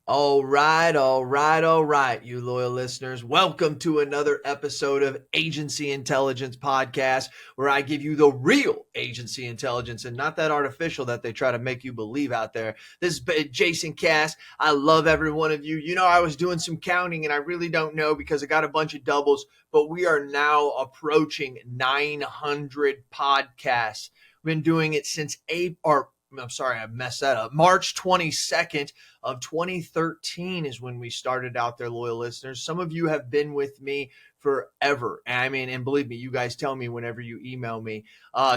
All right, you loyal listeners. Welcome to another episode of Agency Intelligence Podcast, where I give you the real agency intelligence and not that artificial that they try to make you believe out there. This is Jason Cass. I love every one of you. You know, I was doing some counting and I really don't know because I got a bunch of doubles, but we are now approaching 900 podcasts. We've been doing it since I messed that up. March 22nd of 2013 is when we started out there, loyal listeners. Some of you have been with me forever. And believe me, you guys tell me whenever you email me.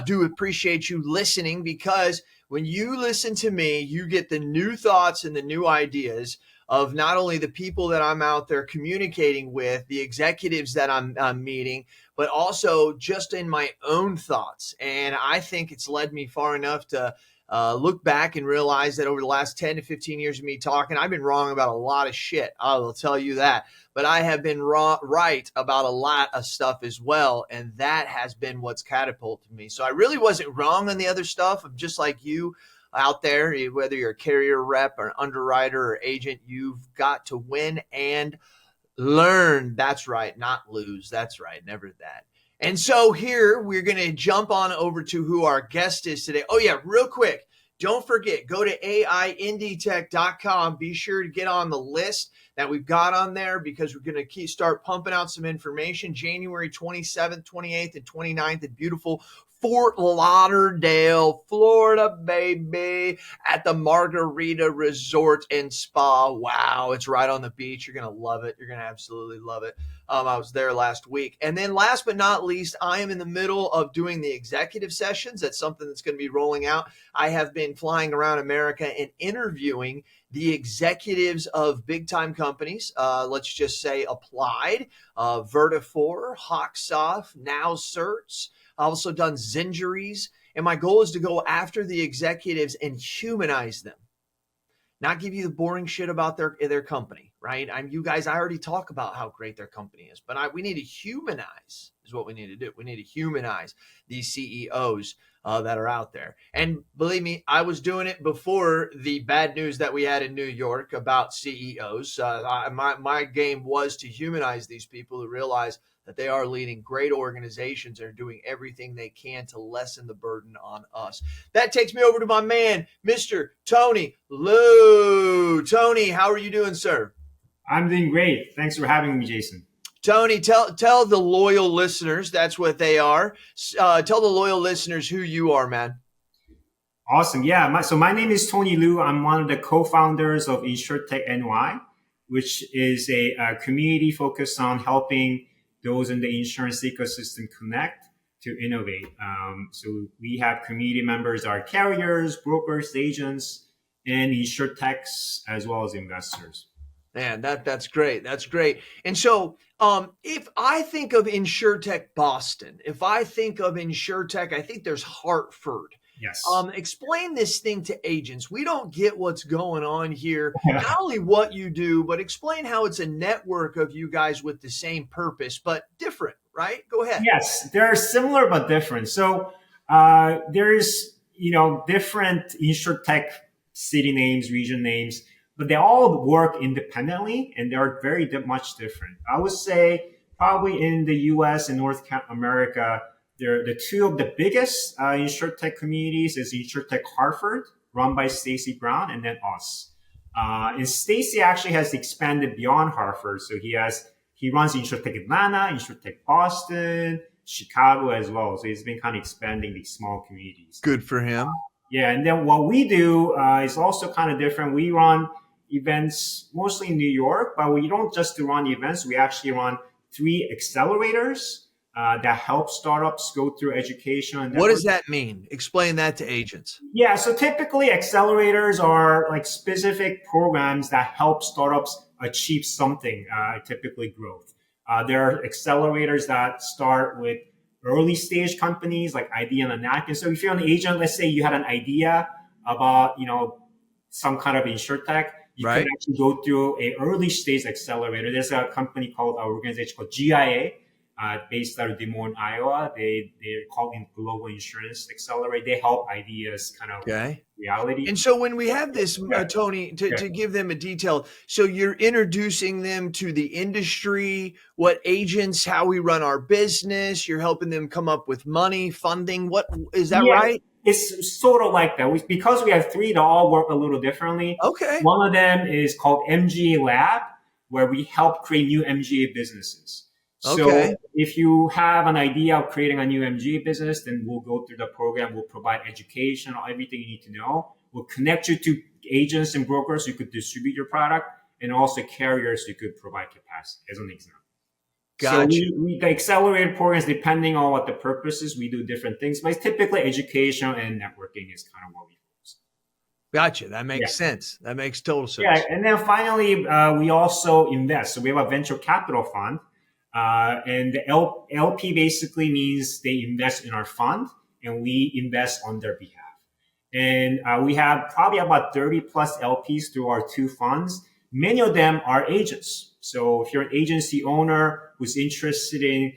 Do appreciate you listening, because when you listen to me, you get the new thoughts and the new ideas of not only the people that I'm out there communicating with, the executives that I'm meeting, but also just in my own thoughts. And I think it's led me far enough to look back and realize that over the last 10 to 15 years of me talking, I've been wrong about a lot of shit. I will tell you that. But I have been right about a lot of stuff as well. And that has been what's catapulted me. So I really wasn't wrong on the other stuff. I'm just like you out there, whether you're a carrier rep or an underwriter or agent, you've got to win and learn. That's right. Not lose. That's right. Never that. And so here we're going to jump on over to who our guest is today. Oh yeah, real quick. Don't forget, go to AINDtech.com. Be sure to get on the list that we've got on there, because we're going to start pumping out some information January 27th, 28th, and 29th in beautiful Fort Lauderdale, Florida, baby, at the Margarita Resort and Spa. Wow, it's right on the beach. You're going to love it. You're going to absolutely love it. I was there last week. And then last but not least, I am in the middle of doing the executive sessions. That's something that's going to be rolling out. I have been flying around America and interviewing the executives of big time companies. Let's just say Applied, Vertafore, Hawksoft, Now Certs. I've also done Zinjuries. And my goal is to go after the executives and humanize them. Not give you the boring shit about their company, right? I already talk about how great their company is, but we need to humanize is what we need to do. We need to humanize these CEOs that are out there. And believe me, I was doing it before the bad news that we had in New York about CEOs. My game was to humanize these people, to realize that they are leading great organizations and are doing everything they can to lessen the burden on us. That takes me over to my man, Mr. Tony Lew. Tony, how are you doing, sir? I'm doing great. Thanks for having me, Jason. Tony, tell the loyal listeners, that's what they are. Tell the loyal listeners who you are, man. Awesome. Yeah. So my name is Tony Lew. I'm one of the co-founders of InsurTech NY, which is a community focused on helping those in the insurance ecosystem connect to innovate. So we have community members, our carriers, brokers, agents, and insurtechs, as well as investors. Man, that's great. That's great. And so if I think of InsurTech Boston, if I think of InsurTech, I think there's Hartford. Yes. Explain this thing to agents. We don't get what's going on here. Not only what you do, but explain how it's a network of you guys with the same purpose, but different, right? Go ahead. Yes, they're similar but different. So there's different InsurTech city names, region names, but they all work independently and they're very much different. I would say probably in the US and North America, the two of the biggest InsurTech communities is InsurTech Hartford, run by Stacy Brown, and then us. And Stacy actually has expanded beyond Hartford. So he runs InsurTech Atlanta, InsurTech Boston, Chicago as well. So he's been kind of expanding these small communities. Good for him. Yeah. And then what we do is also kind of different. We run events mostly in New York, but we don't just run events. We actually run 3 accelerators that help startups go through education. What does that mean? Explain that to agents. Yeah. So typically accelerators are like specific programs that help startups achieve something, typically growth. There are accelerators that start with early stage companies like idea on a napkin. So if you're an agent, let's say you had an idea about, some kind of insurtech, you can actually go through a early stage accelerator. There's a company called our organization called GIA. based out of Des Moines, Iowa. They're called Global Insurance Accelerate. They help ideas kind of Okay. reality. And so when we have this, Yeah. Tony, Yeah. to give them a detail, so you're introducing them to the industry, what agents, how we run our business. You're helping them come up with money, funding. What is that, Yeah, right? it's sort of like that. Because we have three, they all work a little differently. Okay. One of them is called MGA Lab, where we help create new MGA businesses. So Okay. if you have an idea of creating a new MGA business, then we'll go through the program. We'll provide education on everything you need to know. We'll connect you to agents and brokers who could distribute your product, and also carriers who could provide capacity, as an example. So Gotcha. we the accelerated programs, depending on what the purpose is, we do different things, but it's typically education and networking is kind of what we focus on. Gotcha. That makes sense. That makes total sense. Yeah, and then finally, we also invest. So we have a venture capital fund, and the LP basically means they invest in our fund, and we invest on their behalf. And we have probably about 30 plus LPs through our two funds. Many of them are agents. So if you're an agency owner who's interested in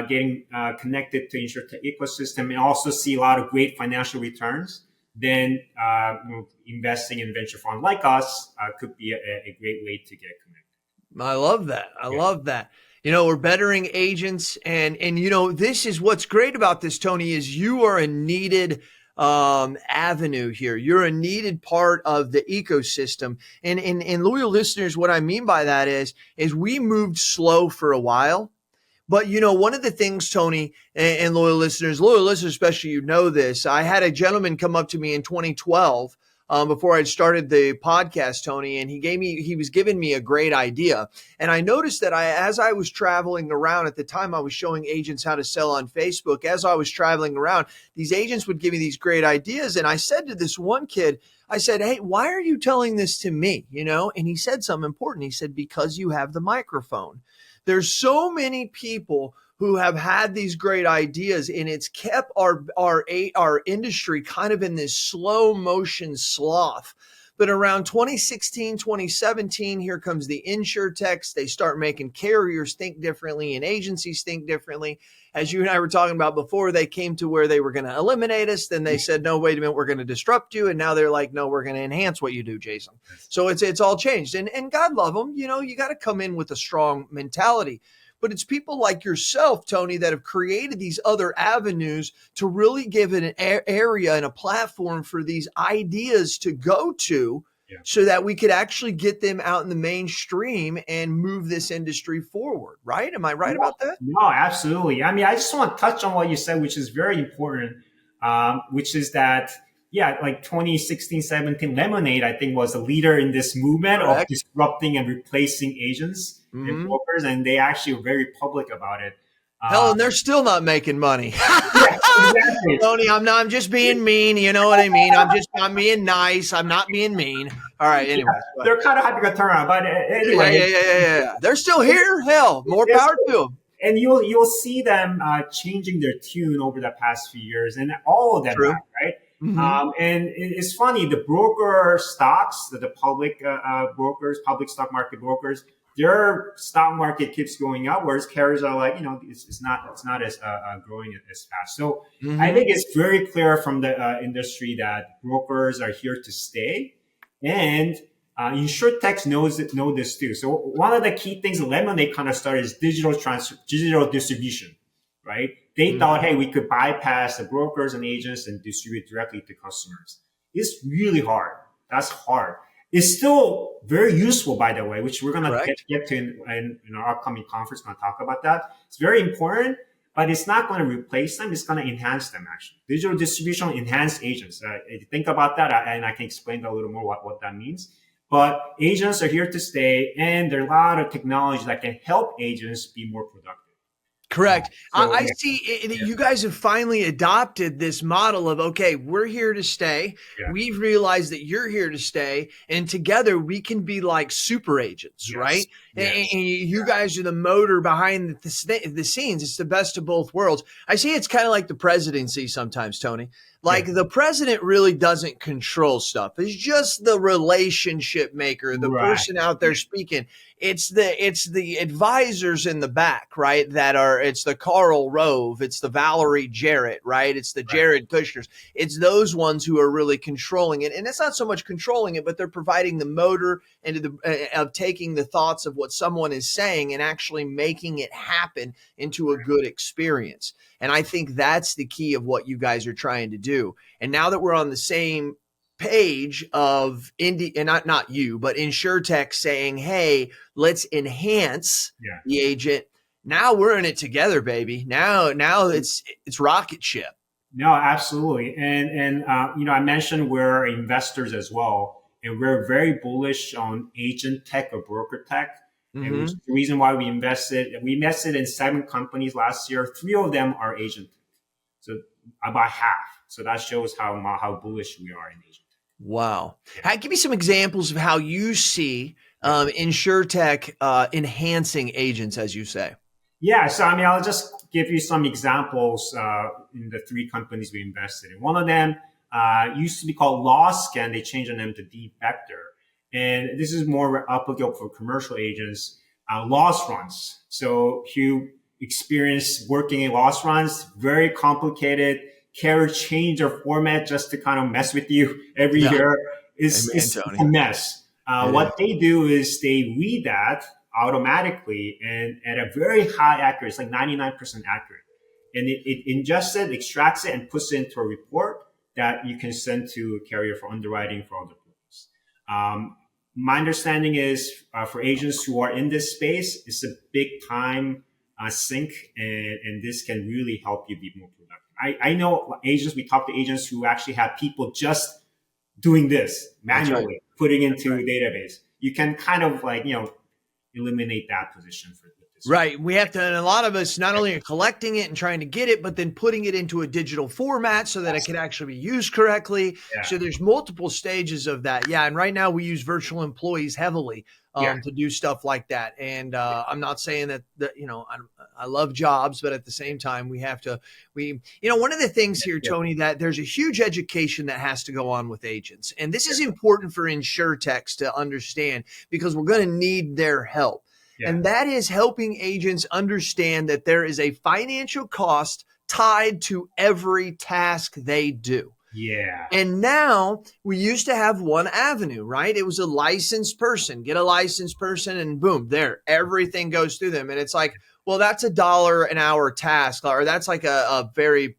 getting connected to InsurTech ecosystem and also see a lot of great financial returns, then investing in venture fund like us could be a great way to get connected. I love that. I love that. We're bettering agents, and this is what's great about this, Tony, is you are a needed avenue here. You're a needed part of the ecosystem. And loyal listeners, what I mean by that is we moved slow for a while. But, one of the things, Tony, and loyal listeners, especially, this, I had a gentleman come up to me in 2012 before I'd started the podcast, Tony, and he was giving me a great idea. And I noticed that as I was traveling around at the time, I was showing agents how to sell on Facebook. As I was traveling around, these agents would give me these great ideas. And I said to this one kid, I said, "Hey, why are you telling this to me?" And he said something important. He said, "Because you have the microphone." There's so many people who have had these great ideas, and it's kept our industry kind of in this slow motion sloth. But around 2016, 2017, here comes the InsurTechs. They start making carriers think differently and agencies think differently. As you and I were talking about before, they came to where they were going to eliminate us. Then they said, "No, wait a minute, we're going to disrupt you." And now they're like, "No, we're going to enhance what you do, Jason." So it's all changed. And God love them. You got to come in with a strong mentality. But it's people like yourself, Tony, that have created these other avenues to really give it an area and a platform for these ideas to go to, so that we could actually get them out in the mainstream and move this industry forward. Right? Am I right about that? No, absolutely. I mean, I just want to touch on what you said, which is very important, which is that, like 2016, 17, Lemonade, I think, was a leader in this movement of disrupting and replacing agents and brokers, and they actually were very public about it. Hell, and they're still not making money. Yeah, exactly. Tony, I'm just being mean. You know what I mean? I'm being nice. I'm not being mean. All right. Anyway, they're kind of happy to turn around, but anyway, yeah. They're still here. Hell, more power to them. And you'll see them changing their tune over the past few years, and all of them, have, right? Mm-hmm. And it's funny, the broker stocks, the public brokers, public stock market brokers, their stock market keeps going up, whereas carriers are like, it's not as growing as fast. So I think it's very clear from the industry that brokers are here to stay, and InsurTechs know this too. So one of the key things Lemonade kind of started is digital distribution, right? They thought, hey, we could bypass the brokers and agents and distribute directly to customers. It's really hard. That's hard. It's still very useful, by the way, which we're going to get to in our upcoming conference. We're going to talk about that. It's very important, but it's not going to replace them. It's going to enhance them, actually. Digital distribution enhance agents. If you think about that, and I can explain a little more what that means. But agents are here to stay, and there are a lot of technology that can help agents be more productive. Correct. I see that you guys have finally adopted this model of, okay, we're here to stay. Yeah. We've realized that you're here to stay, and together we can be like super agents, right? Yes. And you guys are the motor behind the scenes. It's the best of both worlds. I see it's kind of like the presidency sometimes, Tony. Yeah. Like the president really doesn't control stuff. It's just the relationship maker, the Right. person out there speaking. It's the advisors in the back, right? It's the Karl Rove, it's the Valerie Jarrett, right? It's the Right. Jared Kushners. It's those ones who are really controlling it. And it's not so much controlling it, but they're providing the motor and of taking the thoughts of what someone is saying and actually making it happen into a good experience. And I think that's the key of what you guys are trying to do. And now that we're on the same page of and not you, but InsurTech saying, hey, let's enhance Yeah. the agent. Now we're in it together, baby. Now it's rocket ship. No, absolutely. And I mentioned we're investors as well, and we're very bullish on agent tech or broker tech. And which is the reason why we invested. We invested in 7 companies last year. 3 of them are agent tech, so about half. So that shows how bullish we are in agent tech. Wow. Give me some examples of how you see InsurTech enhancing agents, as you say. Yeah, so I mean, I'll just give you some examples in the 3 companies we invested in. One of them used to be called LawScan. They changed the name to D-Vector. And this is more applicable for commercial agents. Loss runs. So if you experience working in loss runs, very complicated. Carrier change their format just to kind of mess with you every year. It's a mess. What they do is they read that automatically and at a very high accuracy, like 99% accurate. And it ingests it, extracts it, and puts it into a report that you can send to a carrier for underwriting for other purposes. My understanding is for agents who are in this space, it's a big time sink, and this can really help you be more productive. I know agents, we talk to agents who actually have people just doing this manually, putting into a database. You can kind of eliminate that position for this. Right. We have to, and a lot of us not only are collecting it and trying to get it, but then putting it into a digital format so that it can actually be used correctly. Yeah. So there's multiple stages of that. Yeah. And right now we use virtual employees heavily to do stuff like that. And I'm not saying that I love jobs, but at the same time, one of the things here, Tony, that there's a huge education that has to go on with agents. And this is important for InsurTechs to understand because we're going to need their help. Yeah. And that is helping agents understand that there is a financial cost tied to every task they do. Yeah. And now we used to have one avenue, right? It was a licensed person, get a licensed person and boom, there, everything goes through them. And it's like, well, that's $1 an hour task, or that's like a very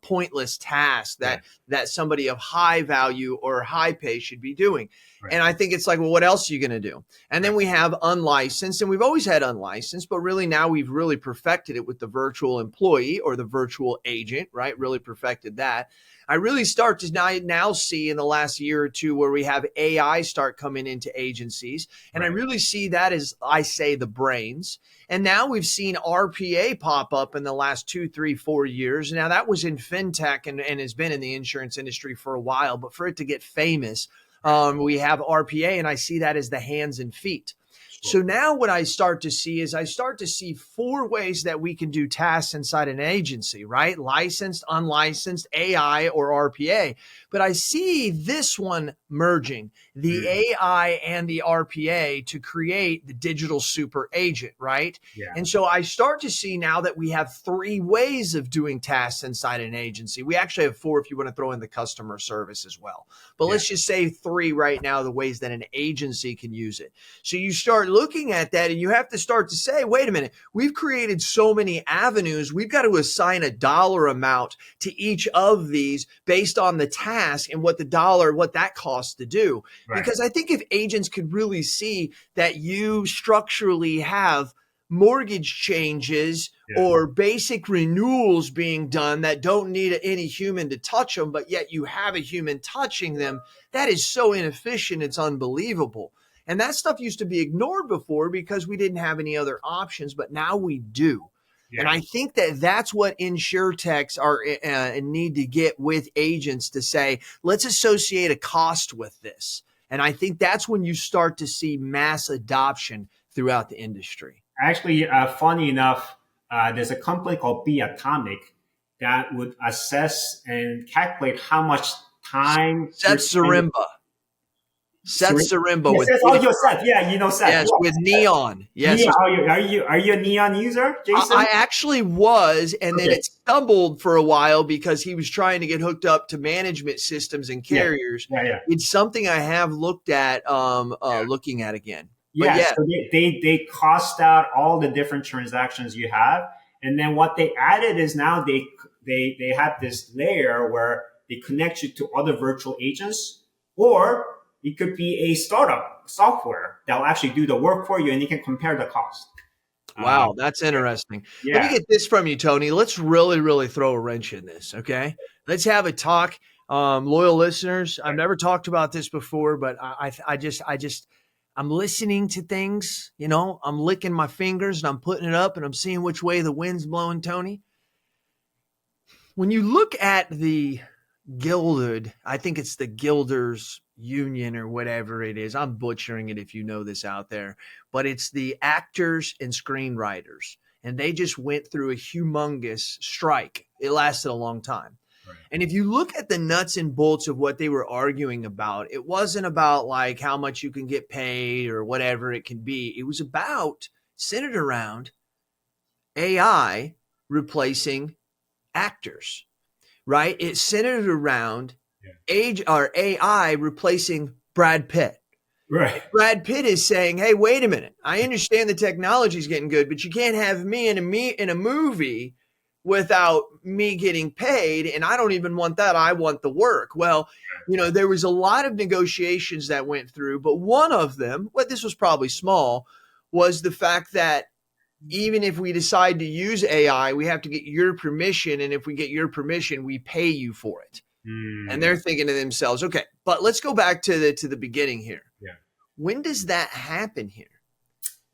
pointless task that somebody of high value or high pay should be doing. Right. And I think it's like, well, what else are you going to do? And then we have unlicensed, and we've always had unlicensed, but really now we've really perfected it with the virtual employee or the virtual agent, right? Really perfected that. I really start to now see in the last year or two where we have AI start coming into agencies. And I really see that as, I say, the brains. And now we've seen RPA pop up in the last 2, 3, 4 years. Now that was in fintech and has been in the insurance industry for a while, but for it to get famous, we have RPA, and I see that as the hands and feet. So now what I start to see is 4 ways that we can do tasks inside an agency, right? Licensed, unlicensed, AI, or RPA. But I see this one merging, the AI and the RPA, to create the digital super agent, right? Yeah. And so I start to see now that we have 3 ways of doing tasks inside an agency. We actually have 4 if you want to throw in the customer service as well. But let's just say 3 right now, the ways that an agency can use it. So you start looking at that and you have to start to say, wait a minute, we've created so many avenues. We've got to assign a dollar amount to each of these based on the task and what that costs to do. Right. Because I think if agents could really see that you structurally have mortgage changes or basic renewals being done that don't need any human to touch them, but yet you have a human touching them, that is so inefficient. It's unbelievable. And that stuff used to be ignored before because we didn't have any other options, but now we do. Yeah. And I think that that's what InsurTechs are need to get with agents to say, let's associate a cost with this. And I think that's when you start to see mass adoption throughout the industry. Actually, funny enough, there's a company called Be Atomic, that would assess and calculate how much time you're Seth spending. Zarimba. Seth Sorry? Zarimba Yes, with yes. Oh, you're Seth. Yeah, you know Seth. yes, with Neon. Yes. Neon. Are you a Neon user, Jason? I actually was, and then Okay. it stumbled for a while because he was trying to get hooked up to management systems and Yeah. carriers. Yeah. It's something I have looked at, looking at again. But Yeah, yeah, so they cost out all the different transactions you have, and then what they added is now they have this layer where they connect you to other virtual agents, or it could be a startup software that will actually do the work for you, and you can compare the cost. wow, that's interesting. Let me Yeah, get this from you, Tony. Let's really, really throw a wrench in this, okay? Let's have a talk. Loyal listeners, I've never talked about this before, but I'm listening to things, I'm licking my fingers and I'm putting it up and I'm seeing which way the wind's blowing, Tony. When you look at the Gilded, I think it's the Gilders Union or whatever it is. I'm butchering it if you know this out there, but it's the actors and screenwriters. And they just went through a humongous strike. It lasted a long time. right. And if you look at the nuts and bolts of what they were arguing about, it wasn't about like how much you can get paid or whatever it can be. It was about centered around AI replacing actors, right? It's centered around age or AI replacing Brad Pitt. Right. Brad Pitt is saying, "Hey, wait a minute. I understand the technology's getting good, but you can't have me in a movie without me getting paid, and I don't even want that. I want the work." Well, there was a lot of negotiations that went through, but one of them, well, this was probably small, was the fact that even if we decide to use AI, we have to get your permission, and if we get your permission, we pay you for it. And they're thinking to themselves, okay, but let's go back to the beginning here. Yeah. When does that happen here?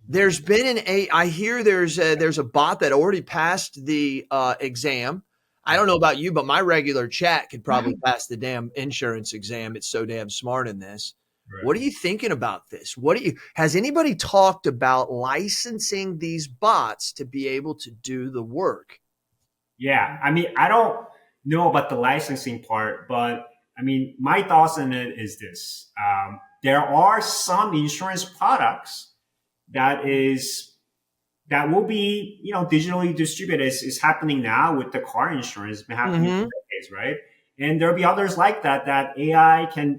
There's been I hear there's a bot that already passed the exam. I don't know about you, but my regular chat could probably pass the damn insurance exam. It's so damn smart in this. Right. What are you thinking about this? Has anybody talked about licensing these bots to be able to do the work? Yeah, I mean, I don't know about the licensing part, but I mean, my thoughts on it is this. There are some insurance products that will be, digitally distributed. It's happening now with the car insurance. It's been happening for decades, right? And there'll be others like that AI can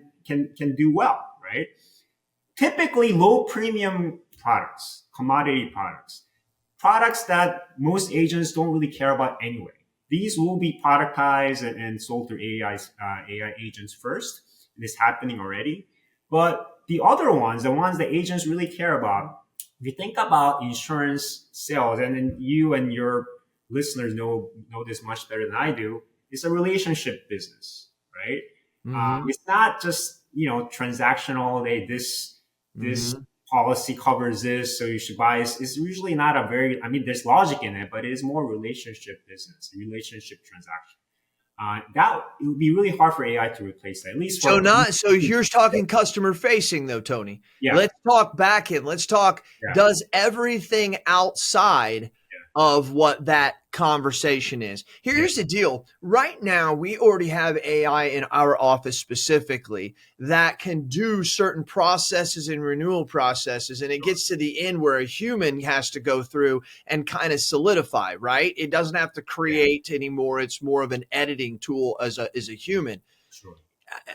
do well, right? Typically low premium products, commodity products that most agents don't really care about anyway. These will be productized and sold through AI agents first. And it's happening already. But the other ones, the ones that agents really care about, if you think about insurance sales, and then you and your listeners know this much better than I do, it's a relationship business, right? It's not just, transactional. Hey, this policy covers this, so you should buy it. It's usually not there's logic in it, but it is more relationship business, relationship transaction. That it would be really hard for AI to replace that. At least So you're talking customer facing though, Tony. Yeah. Let's talk back end. Let's talk, does everything outside of what that conversation is. Here's the deal. Right now, we already have AI in our office specifically that can do certain processes and renewal processes. And it gets to the end where a human has to go through and kind of solidify, right? It doesn't have to create anymore. It's more of an editing tool as a human. Sure.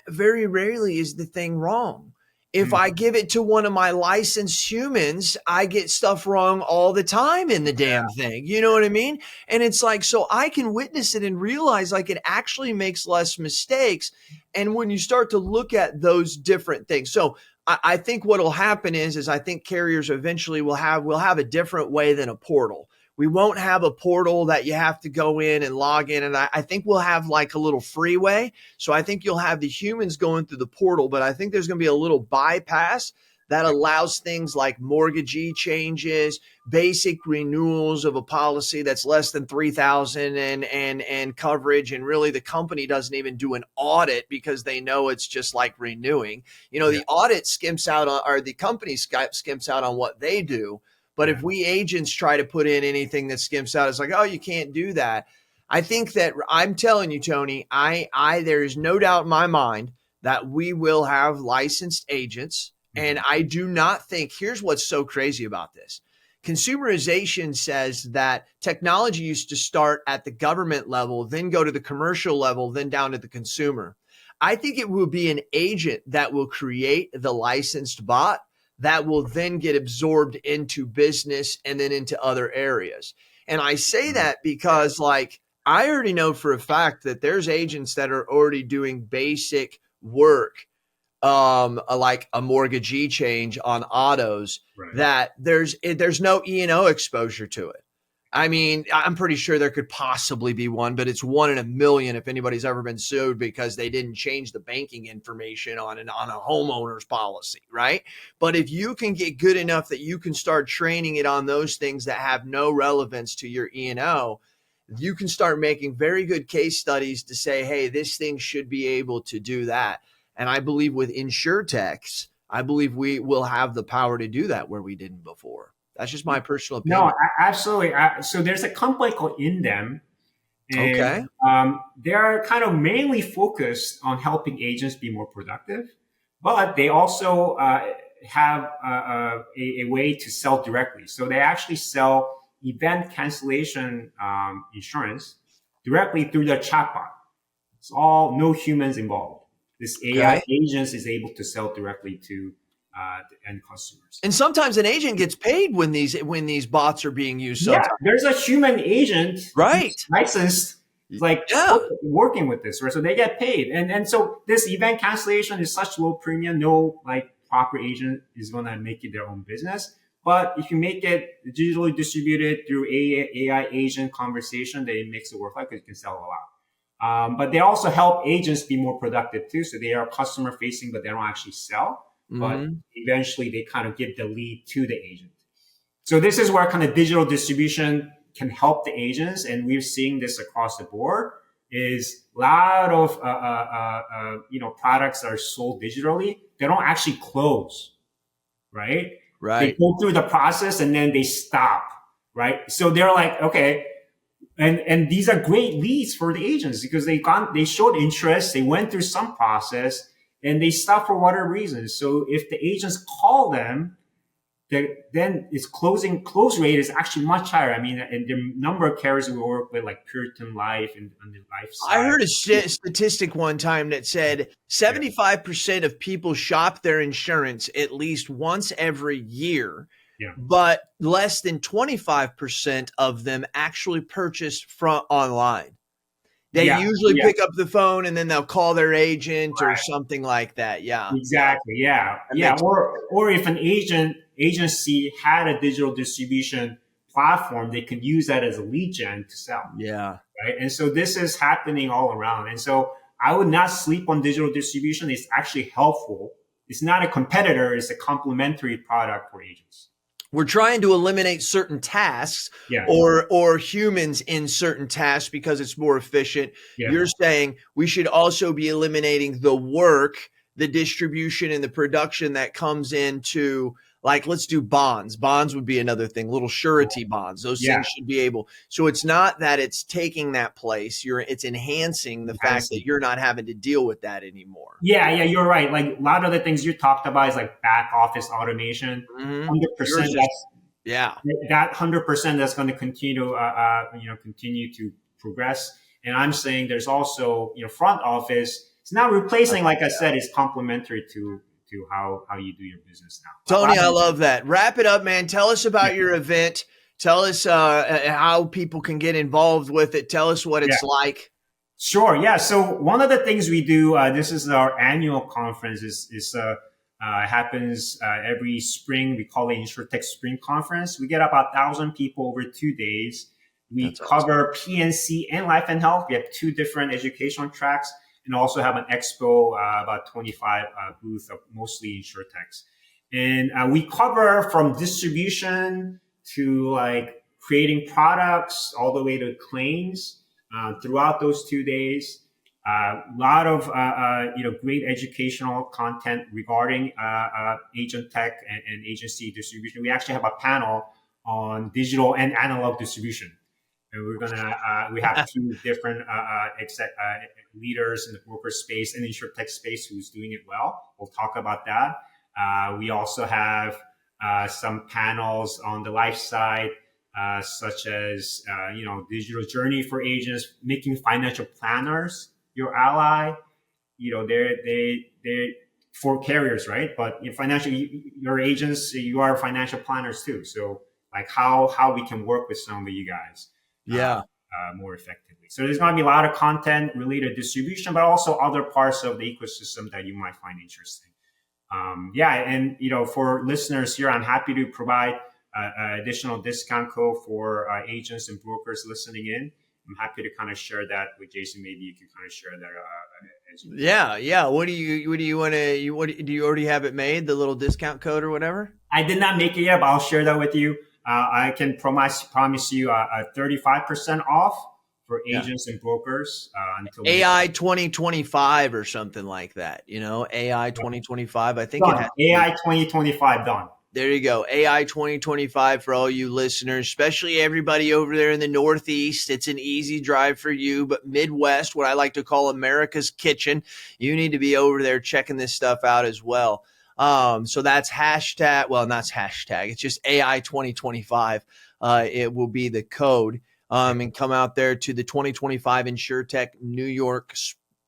Very rarely is the thing wrong. If I give it to one of my licensed humans, I get stuff wrong all the time in the damn thing. You know what I mean? And it's like, so I can witness it and realize like it actually makes less mistakes. And when you start to look at those different things, so I think what will happen is I think carriers eventually will have a different way than a portal. We won't have a portal that you have to go in and log in. And I think we'll have like a little freeway. So I think you'll have the humans going through the portal, but I think there's going to be a little bypass that allows things like mortgagee changes, basic renewals of a policy that's less than 3,000 and coverage. And really the company doesn't even do an audit because they know it's just like renewing. The audit skimps out on, or the company skimps out on what they do. But if we agents try to put in anything that skimps out, it's like, oh, you can't do that. I think that I'm telling you, Tony, there is no doubt in my mind that we will have licensed agents. And I do not think, here's what's so crazy about this. Consumerization says that technology used to start at the government level, then go to the commercial level, then down to the consumer. I think it will be an agent that will create the licensed bot that will then get absorbed into business and then into other areas. And I say that because, like, I already know for a fact that there's agents that are already doing basic work, like a mortgagee change on autos, Right. that there's no E&O exposure to it. I mean, I'm pretty sure there could possibly be one, but it's 1 in a million if anybody's ever been sued because they didn't change the banking information on a homeowner's policy, right? But if you can get good enough that you can start training it on those things that have no relevance to your E&O, you can start making very good case studies to say, hey, this thing should be able to do that. And I believe with InsurTechs, I believe we will have the power to do that where we didn't before. That's just my personal opinion. No, absolutely. So there's a company called Indem, and Okay. they're kind of mainly focused on helping agents be more productive, but they also have a way to sell directly. So they actually sell event cancellation insurance directly through their chatbot. It's all no humans involved. This AI agent is able to sell directly to the end customers. And sometimes an agent gets paid when these bots are being used. Yeah, there's a human agent, right, licensed, like working with this, right? So they get paid, and so this event cancellation is such low premium. No, like proper agent is gonna make it their own business. But if you make it digitally distributed through AI agent conversation, then it makes it work because you can sell a lot. But they also help agents be more productive too. So they are customer facing, but they don't actually sell. But eventually they kind of give the lead to the agent. So this is where kind of digital distribution can help the agents. And we're seeing this across the board is a lot of, products are sold digitally. They don't actually close, right? Right. They go through the process and then they stop, right? So they're like, okay. And these are great leads for the agents because they showed interest. They went through some process and they stop for whatever reason. So if the agents call them, then its close rate is actually much higher. I mean, and the number of carriers we work with, like Puritan Life and the Life side. I heard a statistic one time that said 75% of people shop their insurance at least once every year. Yeah. But less than 25% of them actually purchase from online. They usually pick up the phone and then they'll call their agent or something like that. Yeah. Exactly. Yeah. Or if an agency had a digital distribution platform, they could use that as a lead gen to sell. Yeah. Right. And so this is happening all around. And so I would not sleep on digital distribution. It's actually helpful. It's not a competitor. It's a complementary product for agents. We're trying to eliminate certain tasks or humans in certain tasks because it's more efficient. Yeah. You're saying we should also be eliminating the work, the distribution, and the production that comes into, like, let's do bonds. Bonds would be another thing, little surety bonds. Those things should be able. So it's not that it's taking that place. It's enhancing the fact that you're not having to deal with that anymore. Yeah, you're right. Like a lot of the things you talked about is like back office automation. 100%. That 100% that's going to continue to progress. And I'm saying there's also front office. It's not replacing, like I said, it's complementary to how you do your business now. Tony, I love that. Wrap it up, man. Tell us about your event. Tell us how people can get involved with it. Tell us what it's like. Sure. Yeah. So one of the things we do, this is our annual conference, happens every spring. We call it InsurTech Spring Conference. We get about 1,000 people over 2 days. We cover P&C and life and health. We have 2 different educational tracks. And also have an expo, about 25 booths of mostly InsurTechs. And we cover from distribution to like creating products all the way to claims throughout those 2 days. A lot of great educational content regarding agent tech and agency distribution. We actually have a panel on digital and analog distribution. And we have two different leaders in the broker space and InsurTech space who's doing it well. We'll talk about that. We also have some panels on the life side, such as digital journey for agents, making financial planners your ally. They're for carriers, right? But in financial, your agents, you are financial planners too. So like how we can work with some of you guys, Yeah. more effectively. So there's going to be a lot of content related to distribution, but also other parts of the ecosystem that you might find interesting. And for listeners here, I'm happy to provide additional discount code for agents and brokers listening in. I'm happy to kind of share that with Jason. Maybe you can kind of share that. Yeah. What do you want to? Do you already have it made? The little discount code or whatever? I did not make it yet, but I'll share that with you. I can promise you a 35% off for agents and brokers until AI 2025 or something like that. AI 2025. I think done. it has AI 2025 done. There you go. AI 2025 for all you listeners, especially everybody over there in the Northeast. It's an easy drive for you, but Midwest, what I like to call America's kitchen, you need to be over there checking this stuff out as well. So that's hashtag. Well, not hashtag. It's just AI 2025. It will be the code. And come out there to the 2025 InsurTech New York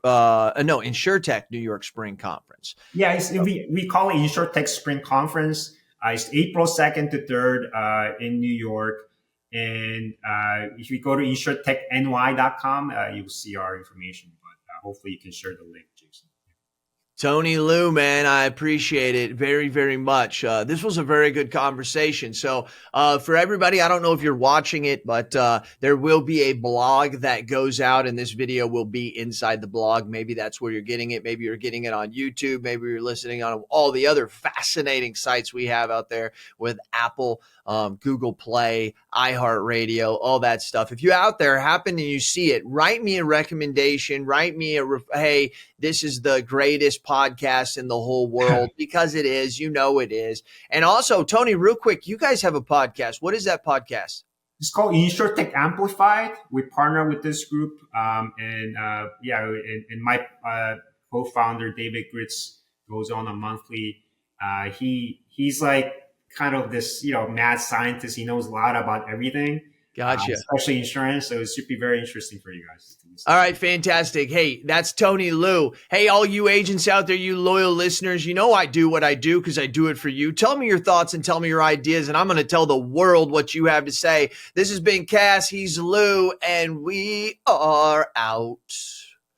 InsurTech New York Spring Conference. Yeah, we call it InsurTech Spring Conference. It's April 2nd to 3rd in New York. And if you go to InsurTechNY.com, you'll see our information. But hopefully you can share the link, Jason. Tony Lew, man, I appreciate it very, very much. This was a very good conversation. So for everybody, I don't know if you're watching it, but there will be a blog that goes out, and this video will be inside the blog. Maybe that's where you're getting it. Maybe you're getting it on YouTube. Maybe you're listening on all the other fascinating sites we have out there with Apple, Google Play, iHeartRadio, all that stuff. If you out there happen and you see it, write me a recommendation. Write me hey, this is the greatest podcast in the whole world, because it is, it is. And also, Tony, real quick, you guys have a podcast. What is that podcast? It's called InsurTech Amplified. We partner with this group. And my co-founder, David Gritz, goes on a monthly. He's like kind of this, mad scientist. He knows a lot about everything. Gotcha. Especially insurance. So it should be very interesting for you guys. All right, fantastic. Hey, that's Tony Lew. Hey, all you agents out there, you loyal listeners, I do what I do because I do it for you. Tell me your thoughts and tell me your ideas, and I'm going to tell the world what you have to say. This has been Cass. He's Lew, and we are out.